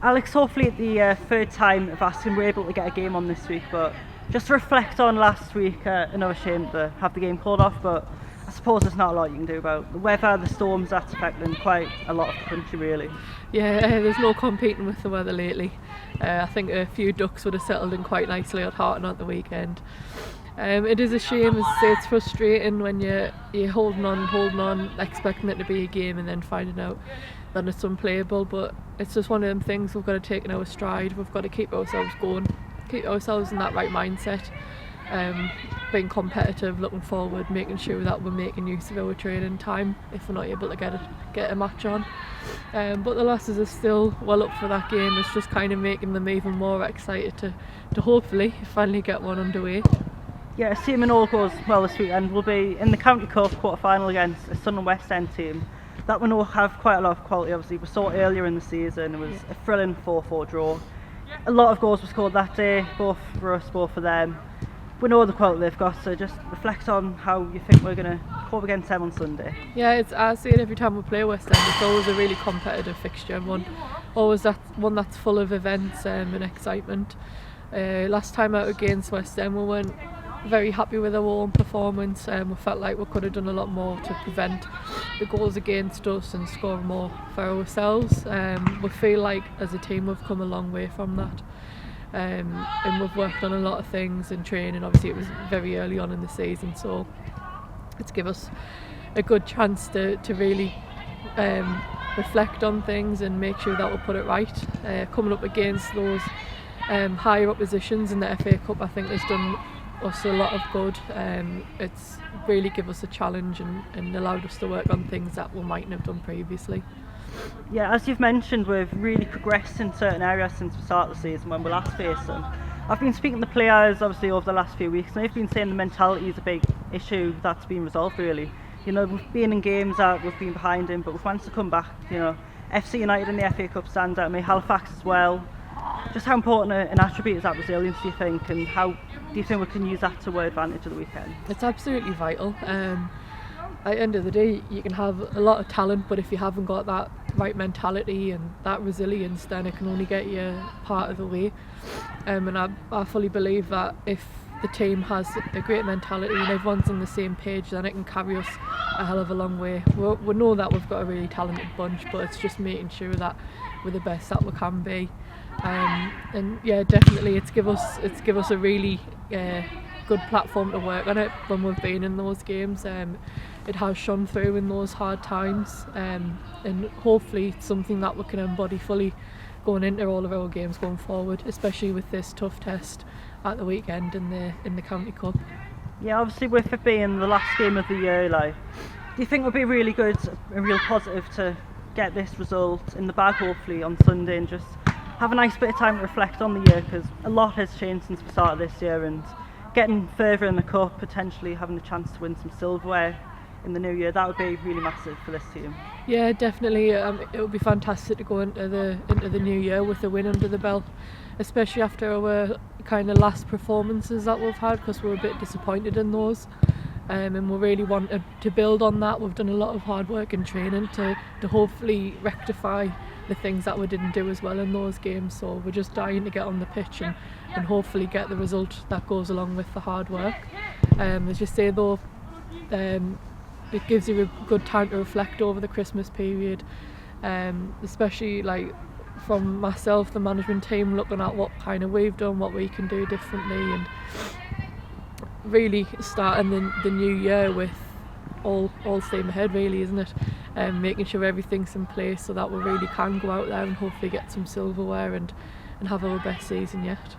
Alex, hopefully at the third time of asking, we're able to get a game on this week, but just to reflect on last week, another shame to have the game called off, but I suppose there's not a lot you can do about the weather, the storms that's affecting quite a lot of the country really. Yeah, there's no competing with the weather lately. I think a few ducks would have settled in quite nicely at Harton at the weekend. It is a shame, as I say, it's frustrating when you're holding on, expecting it to be a game and then finding out that it's unplayable, but it's just one of them things we've got to take in our stride. We've got to keep ourselves going, keep ourselves in that right mindset, being competitive, looking forward, making sure that we're making use of our training time if we're not able to get a match on. But the lasses are still well up for that game. It's just kind of making them even more excited to hopefully finally get one underway. Yeah, assuming all goes well this weekend, we'll be in the County Cup quarter-final against a Sunderland West End team that we know have quite a lot of quality. Obviously, we saw it earlier in the season. It was a thrilling 4-4 draw. A lot of goals were scored that day, both for us, both for them. We know the quality they've got, so just reflect on how you think we're going to cope against them on Sunday. Yeah, I see it every time we play West End. It's always a really competitive fixture, always one that's full of events and excitement. Last time out against West End, we weren't very happy with our own performance. We felt like we could have done a lot more to prevent the goals against us and score more for ourselves. We feel like as a team we've come a long way from that, and we've worked on a lot of things in training. Obviously it was very early on in the season, so it's given us a good chance to really reflect on things and make sure that we'll put it right. Coming up against those higher oppositions in the FA Cup, I think has done us a lot of good. It's really given us a challenge and allowed us to work on things that we mightn't have done previously. Yeah, as you've mentioned, we've really progressed in certain areas since the start of the season when we last faced them. I've been speaking to players obviously over the last few weeks, and they've been saying the mentality is a big issue that's been resolved really. You know, we've been in games that we've been behind in, but we've managed to come back. You know, FC United in the FA Cup stands out. I mean, Halifax as well. Just how important an attribute is that resilience, do you think, and how do you think we can use that to our advantage of the weekend? It's absolutely vital. At the end of the day, you can have a lot of talent, but if you haven't got that right mentality and that resilience, then it can only get you part of the way. And I fully believe that if the team has a great mentality and everyone's on the same page, then it can carry us a hell of a long way. We know that we've got a really talented bunch, but it's just making sure that we're the best that we can be. And yeah, definitely it's give us a really good platform to work on it when we've been in those games. It has shone through in those hard times, and hopefully it's something that we can embody fully going into all of our games going forward, especially with this tough test at the weekend in the County Cup. Yeah, obviously with it being the last game of the year, do you think it would be really good, a real positive to get this result in the bag hopefully on Sunday and just have a nice bit of time to reflect on the year, because a lot has changed since the start of this year, and getting further in the cup, potentially having a chance to win some silverware in the new year, that would be really massive for this team. Yeah, definitely. It would be fantastic to go into the new year with a win under the belt, especially after our kind of last performances that we've had, because we're a bit disappointed in those. And we really wanted to build on that. We've done a lot of hard work in training to hopefully rectify the things that we didn't do as well in those games. So we're just dying to get on the pitch and hopefully get the result that goes along with the hard work. As you say though, it gives you a good time to reflect over the Christmas period, especially like from myself, the management team, looking at what kind of we've done, what we can do differently, and really starting the new year with all steam ahead really, isn't it? Making sure everything's in place so that we really can go out there and hopefully get some silverware and have our best season yet.